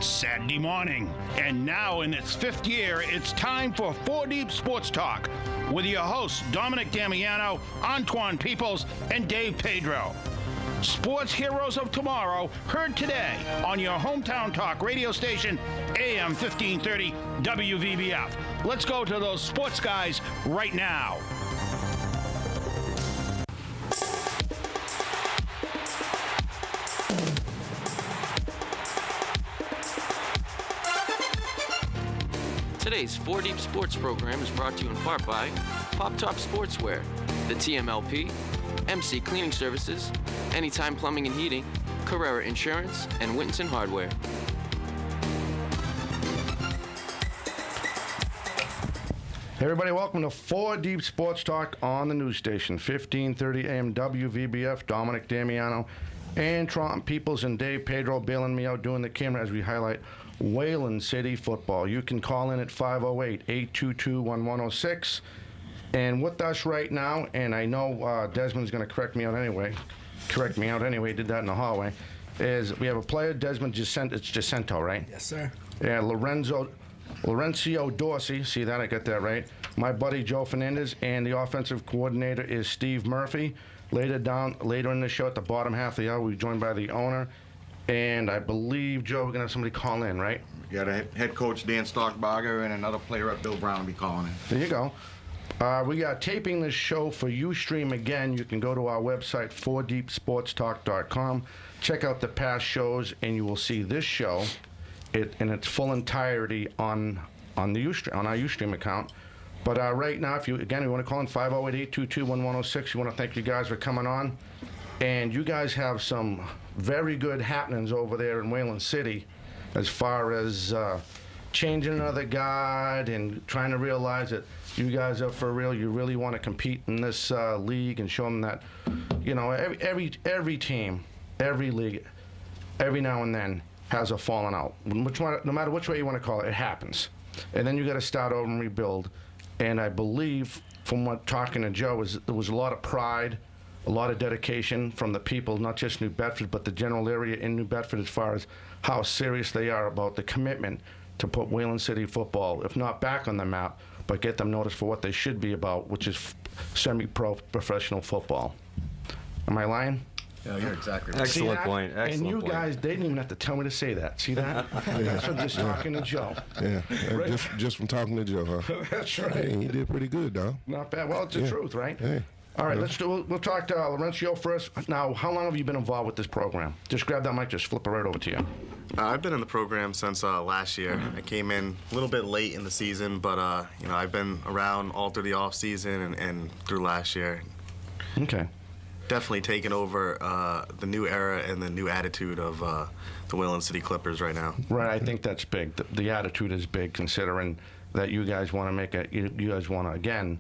It's Saturday morning, and now in its fifth year, it's time for 4 Deep Sports Talk with your hosts Dominic Damiano, Antoine Peoples, and Dave Pedro. Sports heroes of tomorrow, heard today on your hometown talk radio station, AM 1530 WVBF. Let's go to those sports guys right now. Today's 4 Deep Sports program is brought to you in part by Pop Top Sportswear, the TMLP, MC Cleaning Services, Anytime Plumbing and Heating, Carrera Insurance, and Winton Hardware. Hey everybody, welcome to 4 Deep Sports Talk on the news station, 1530 AM WVBF. Dominic Damiano, Antoine Peoples, and Dave Pedro bailing me out doing the camera as we highlight Wayland City football. You can call in at 508-822-1106. And with us right now, and I know Desmond's going to correct me out anyway, did that in the hallway, is we have a player, Desmond Jacinto, it's Jacinto, right? Yes, sir. Yeah, Lorenzo Dorsey, see that, I got that right. My buddy Joe Fernandez, and the offensive coordinator is Steve Murphy. Later in the show, at the bottom half of the hour, we're joined by the owner. And I believe, Joe, we're going to have somebody call in, right? Yeah, the head coach, Dan Stockbarger, and another player up, Bill Brown, will be calling in. There you go. We are taping this show for Ustream again. You can go to our website, 4deepsportstalk.com. Check out the past shows, and you will see this show in its full entirety on our Ustream account. But right now, if you want to call in 508-822-1106. You want to thank you guys for coming on. And you guys have some very good happenings over there in Wayland City as far as changing another guide and trying to realize that you guys are for real. You really want to compete in this league and show them that, you know, every team, every league, every now and then has a falling out. No matter which way you want to call it, it happens. And then you got to start over and rebuild. And I believe, from what talking to Joe, there was a lot of pride, a lot of dedication from the people, not just New Bedford, but the general area in New Bedford, as far as how serious they are about the commitment to put Wayland City football, if not back on the map, but get them noticed for what they should be about, which is semi-pro professional football. Am I lying? Yeah, you're exactly right. Excellent point. And you guys, they didn't even have to tell me to say that. See that? That's from just talking to Joe. Yeah, right? just from talking to Joe, huh? That's right. Hey, he did pretty good, dog. Not bad. Well, it's the truth, right? Hey. All right, we'll talk to Lorenzo first. Now, how long have you been involved with this program? Just grab that mic, just flip it right over to you. I've been in the program since last year. I came in a little bit late in the season, but I've been around all through the off season and through last year. Okay. Definitely taking over the new era and the new attitude of the Wayland City Clippers right now. Right, I think that's big. The attitude is big, considering that you guys want to make it. You guys want to, again,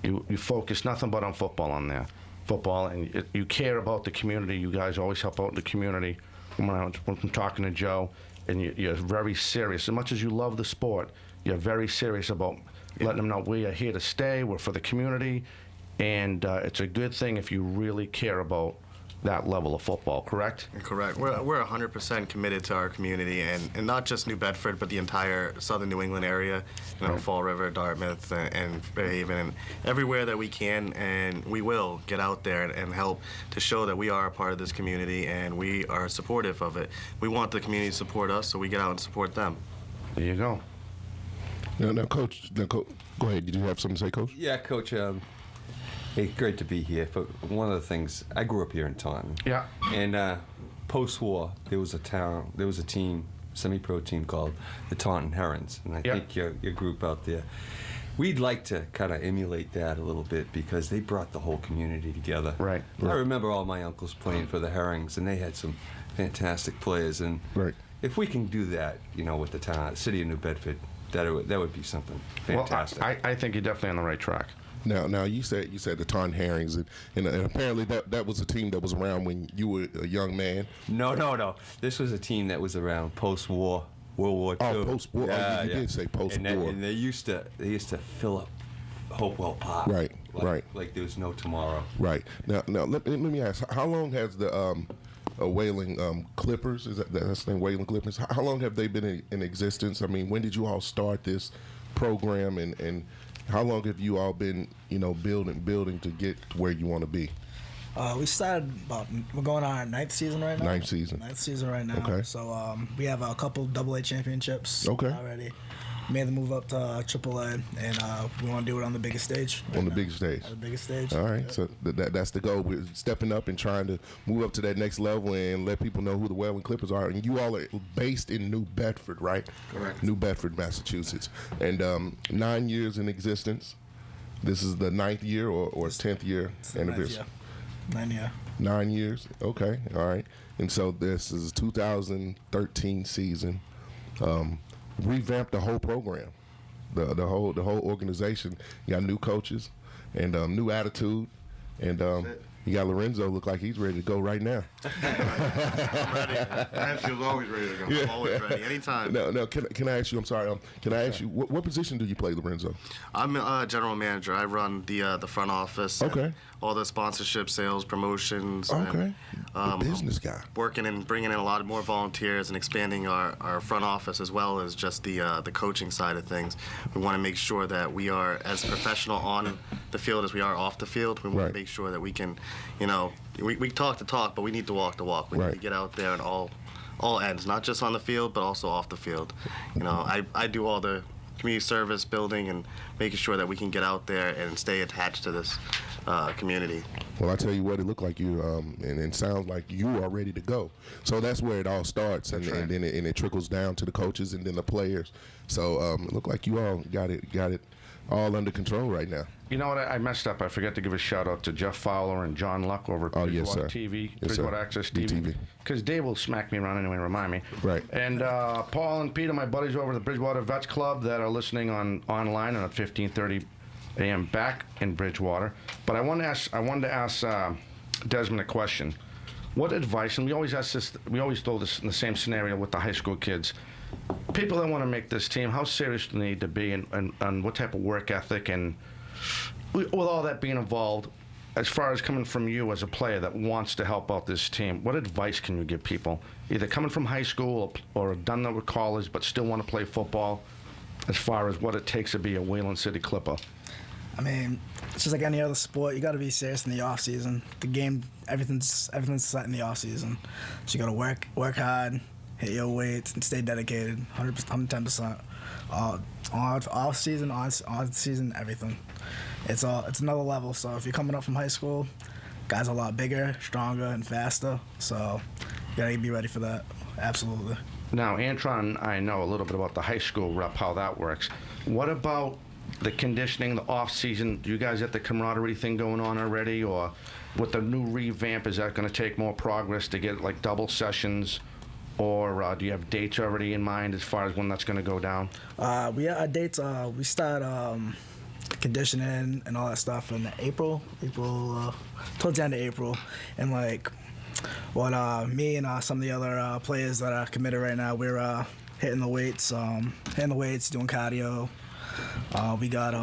you focus nothing but on football on there. Football, and you care about the community. You guys always help out the community. When I'm talking to Joe, and you're very serious. As much as you love the sport, you're very serious about letting them know we are here to stay. We're for the community, and it's a good thing if you really care about that level of football, correct? Correct. We're 100% committed to our community, and not just New Bedford, but the entire southern New England area, right. Fall River, Dartmouth, and Fairhaven, and everywhere that we can, and we will get out there and help to show that we are a part of this community, and we are supportive of it. We want the community to support us, so we get out and support them. There you go. Now, Coach, go ahead. Did you have something to say, Coach? Yeah, Coach. Hey, great to be here. But one of the things, I grew up here in Taunton. Yeah. And post-war, there was a team, semi-pro team called the Taunton Herons, and I think your group out there. We'd like to kind of emulate that a little bit because they brought the whole community together. Right. I remember all my uncles playing for the Herons, and they had some fantastic players. And if we can do that, with the town, city of New Bedford, that would be something fantastic. Well, I think you're definitely on the right track. Now you said the Taunton Herons, and apparently that was a team that was around when you were a young man. No. This was a team that was around post-war, World War II. Oh, post-war. Yeah, you did say post-war. And they used to fill up Hopewell Park. Right. Like there was no tomorrow. Right. Now let me ask, how long has the Wayland Clippers. Is that's the name, Wayland Clippers? How long have they been in existence? I mean, when did you all start this program, and how long have you all been, building to get to where you want to be? We started we're going on our 9th season right now. 9th season Right now. Okay. So we have a couple AA championships Okay. already. Made the move up to AAA, and we want to do it on the biggest stage. On the biggest stage. On the biggest stage. All right, so that's the goal. We're stepping up and trying to move up to that next level and let people know who the Wayland Clippers are. And you all are based in New Bedford, right? Correct. New Bedford, Massachusetts. And 9 years in existence. This is the 9th year or 10th year anniversary? 9 year. 9 years. Okay, all right. And so this is 2013 season. Revamped the whole program, the whole organization. You got new coaches and new attitude, and you got Lorenzo look like he's ready to go right now. I'm ready. Mansfield's always ready to go. Yeah. I'm always ready, anytime. No. Can I ask you? I'm sorry. Can I ask you what position do you play, Lorenzo? I'm a general manager. I run the front office. and Okay. All the sponsorship, sales, promotions. Okay. And, The business guy. Working and bringing in a lot more volunteers and expanding our front office as well as just the coaching side of things. We want to make sure that we are as professional on the field as we are off the field. We want Right. to make sure that we can, we talk the talk, but we need to walk the walk. We Right. need to get out there and all ends, not just on the field, but also off the field. I do all the community service building and making sure that we can get out there and stay attached to this community. Well, I tell you what, it looked like you, and it sounds like you are ready to go. So that's where it all starts, and then it trickles down to the coaches and then the players. So it looked like you all got it all under control right now. You know what? I messed up. I forgot to give a shout out to Jeff Fowler and John Luck over at Oh, yes, Bridgewater sir. TV, Yes, sir. Bridgewater Access TV. BTV. Because Dave will smack me around anyway and remind me. Right. And Paul and Peter, my buddies over at the Bridgewater Vets Club that are listening online and at 15:30 a.m. back in Bridgewater. But I wanted to ask Desmond a question. What advice? And we always ask this. We always throw this in the same scenario with the high school kids. People that want to make this team, how serious do they need to be, and what type of work ethic, and with all that being involved, as far as coming from you as a player that wants to help out this team, what advice can you give people, either coming from high school or done that with college but still want to play football, as far as what it takes to be a Wayland City Clipper? I mean, it's just like any other sport. You got to be serious in the off season. The game, everything's set in the off season. So you got to work hard, hit your weights, and stay dedicated, 110%. Off season, on season, everything. It's another level. So if you're coming up from high school, guys are a lot bigger, stronger, and faster. So you gotta be ready for that. Absolutely. Now, Antron, I know a little bit about the high school rep, how that works. What about the conditioning, the off season? Do you guys get the camaraderie thing going on already, or with the new revamp, is that going to take more progress to get like double sessions, or do you have dates already in mind as far as when that's going to go down? Our dates. We start conditioning and all that stuff in April, towards the end of April, and me and some of the other players that are committed right now, we're hitting the weights, doing cardio. We got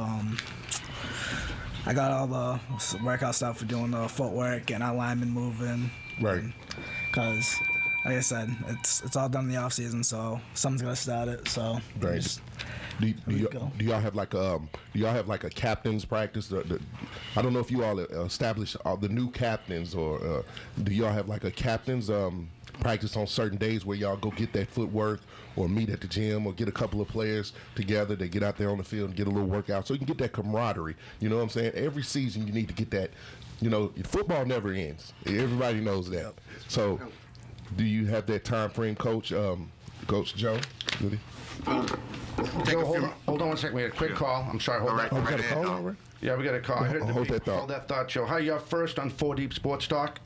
I got all the workout stuff for doing the footwork and our linemen moving. Right. Because, like I said, it's all done in the off season, so someone's gonna start it. So Right. just- Do go. y'all have like a captain's practice? I don't know if you all established the new captains, or do y'all have like a captain's practice on certain days where y'all go get that footwork or meet at the gym or get a couple of players together to get out there on the field and get a little workout so you can get that camaraderie? You know what I'm saying? Every season you need to get that. Football never ends. Everybody knows that. So do you have that time frame, Coach Joe? Really? Joe, hold on 1 second. We had a quick call. I'm sorry. Hold All that. right. Oh, we got a call already? Yeah, we got a call. I heard the Hold beep. that thought. Hold that thought, Joe. Hi, you're first on 4 Deep Sports Talk.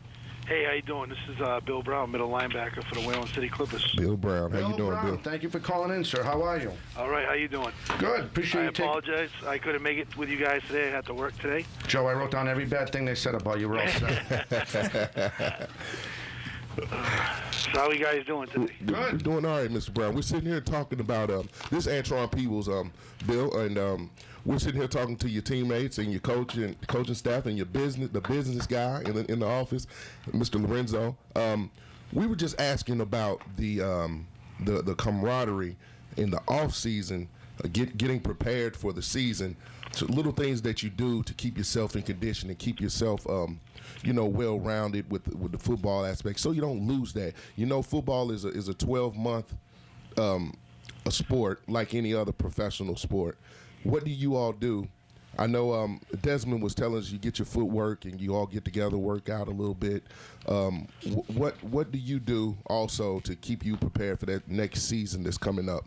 Hey, how you doing? This is Bill Brown, middle linebacker for the Wayland City Clippers. Bill Brown. How you doing, Brown, Bill? thank you for calling in, sir. How are you? All right, how you doing? Good. Appreciate I you taking... apologize. I couldn't make it with you guys today. I had to work today. Joe, I wrote down every bad thing they said about you. We're all set. So how are you guys doing today? We're doing all right, Mr. Brown. We're sitting here talking about this Antron Peebles, Bill, and we're sitting here talking to your teammates and your coaching staff and the business guy in the office, Mr. Lorenzo. we were just asking about the camaraderie in the off season, getting prepared for the season. So little things that you do to keep yourself in condition and keep yourself, well-rounded with the football aspect, so you don't lose that. Football is a 12-month a sport like any other professional sport. What do you all do? I know Desmond was telling us you get your footwork and you all get together, work out a little bit. What do you do also to keep you prepared for that next season that's coming up?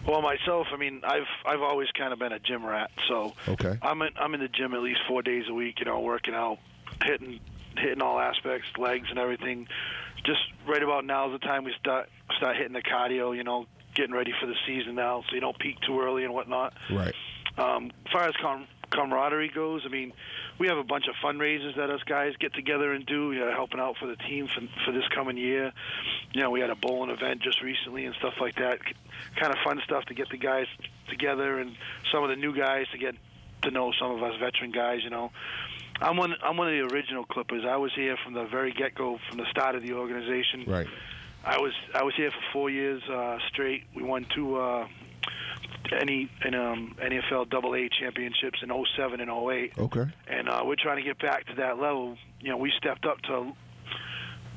Well, myself, I mean, I've always kind of been a gym rat, so okay. I'm in the gym at least 4 days a week, working out, hitting all aspects, legs and everything. Just right about now is the time we start hitting the cardio, getting ready for the season now, so you don't peak too early and whatnot. Right. As far as camaraderie goes, I mean, we have a bunch of fundraisers that us guys get together and do, helping out for the team for this coming year. We had a bowling event just recently and stuff like that. Kind of fun stuff to get the guys together and some of the new guys to get to know some of us veteran guys. I'm one of the original Clippers. I was here from the very get-go, from the start of the organization. Right. I was here for 4 years straight. We won two NFL AA championships in 07 and 08. Okay. And we're trying to get back to that level. We stepped up to,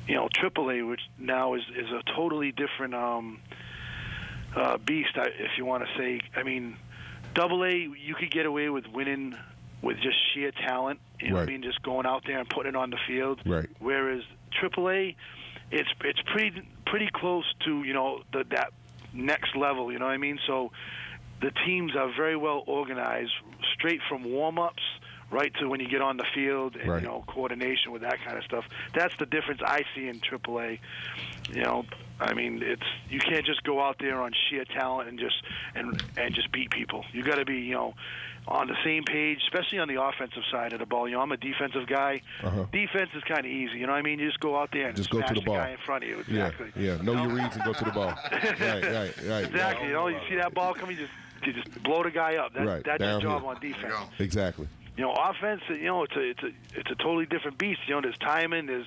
AAA, which now is a totally different beast, if you want to say. I mean, AA, you could get away with winning with just sheer talent. You know what I mean? Just going out there and putting it on the field. Right. Whereas AAA, it's pretty close to that next level. You know what I mean? So the teams are very well organized, straight from warm-ups right to when you get on the field, and coordination with that kind of stuff. That's the difference I see in AAA. I mean, you can't just go out there on sheer talent and just beat people. You got to be on the same page, especially on the offensive side of the ball. I'm a defensive guy. Uh-huh. Defense is kind of easy. You know what I mean? You just go out there and just go to the ball. guy in front of you. Exactly. Yeah. Know your reads and go to the ball. Right. Exactly. You see that ball coming, you just blow the guy up. That's your job on defense. Exactly. Offense, it's a totally different beast. There's timing. There's,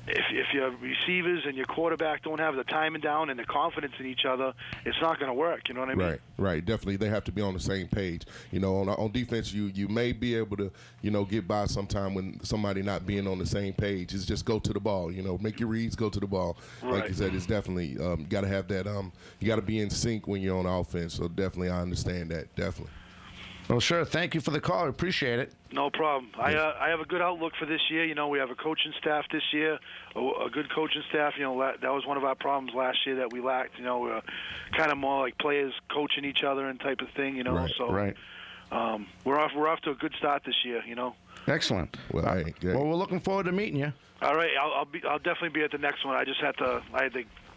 if your receivers and your quarterback don't have the timing down and the confidence in each other, it's not going to work. You know what I mean? Right. Definitely, they have to be on the same page. On defense, you may be able to, get by sometime when somebody not being on the same page. It's just go to the ball. Make your reads, go to the ball. Right. Like you said, it's definitely got to have that. You got to be in sync when you're on offense. So definitely, I understand that. Definitely. Well, sure. Thank you for the call. I appreciate it. No problem. I have a good outlook for this year. We have a coaching staff this year, a good coaching staff. That was one of our problems last year that we lacked. We're kind of more like players coaching each other and type of thing. Right. We're off to a good start this year. Excellent. Well, we're looking forward to meeting you. All right. I'll definitely be at the next one. I had to.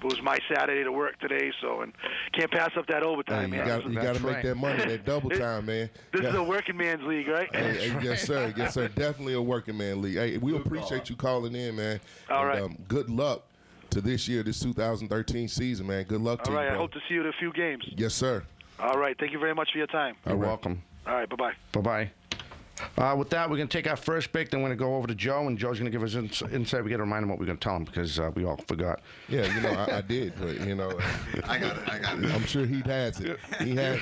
It was my Saturday to work today, and can't pass up that overtime, man. You got to make that money, that double time, man. This is a working man's league, right? Yes, sir. Definitely a working man league. Hey, we appreciate you calling in, man. All right. Good luck to this 2013 season, man. Good luck to you, All right. bro. I hope to see you at a few games. Yes, sir. All right. Thank you very much for your time. You're welcome. All right. Bye-bye. Bye-bye. With that, we're going to take our first break. Then we're going to go over to Joe, and Joe's going to give us insight. We got to remind him what we're going to tell him because we all forgot. Yeah, I did, but I got it. I'm sure he has it. He has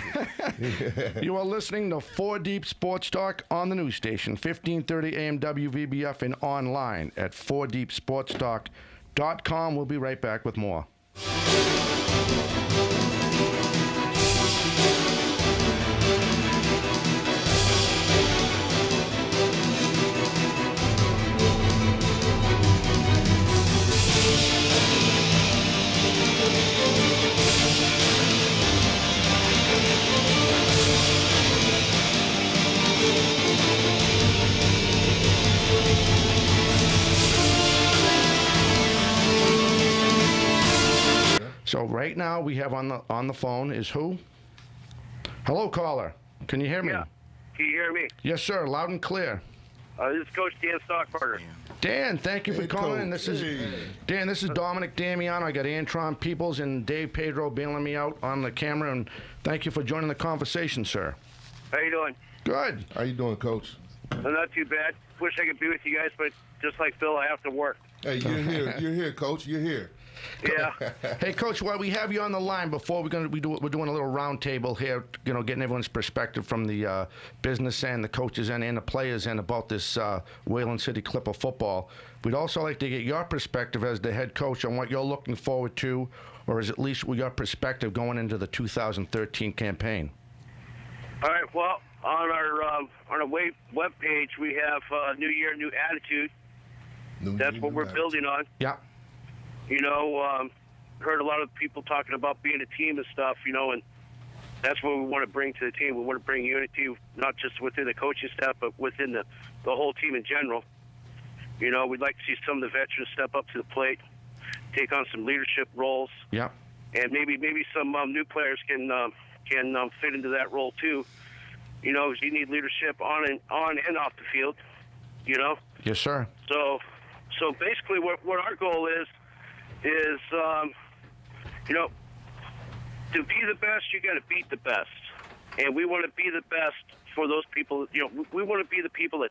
it. You are listening to 4 Deep Sports Talk on the news station, 1530 AM WVBF, and online at 4deepsportstalk.com. We'll be right back with more. So right now we have on the phone is who? Hello, caller. Can you hear me? Yeah. Can you hear me? Yes, sir. Loud and clear. This is Coach Dan Stockbarger. Dan, thank you for calling in. This is Dominic Damiano. I got Antron Peoples and Dave Pedro bailing me out on the camera, and thank you for joining the conversation, sir. How you doing? Good. How you doing, Coach? Not too bad. Wish I could be with you guys, but just like Phil, I have to work. Hey, you're here. You're here, Coach. You're here. Yeah. Hey, Coach, while we have you on the line, before we're doing a little round table here, getting everyone's perspective from the business end, the coaches end, and the players end about this Wayland City Clipper football. We'd also like to get your perspective as the head coach on what you're looking forward to, or is at least your perspective going into the 2013 campaign. All right. Well, on our web page, we have New Year, New Attitude. That's what we're building on. Yeah. Heard a lot of people talking about being a team and stuff, and that's what we want to bring to the team. We want to bring unity, not just within the coaching staff, but within the whole team in general. We'd like to see some of the veterans step up to the plate, take on some leadership roles. Yeah. And maybe some new players can fit into that role too. You need leadership on and off the field. Yes, sir. So basically, what our goal is to be the best, you got to beat the best, and we want to be the best for those people. We want to be the people that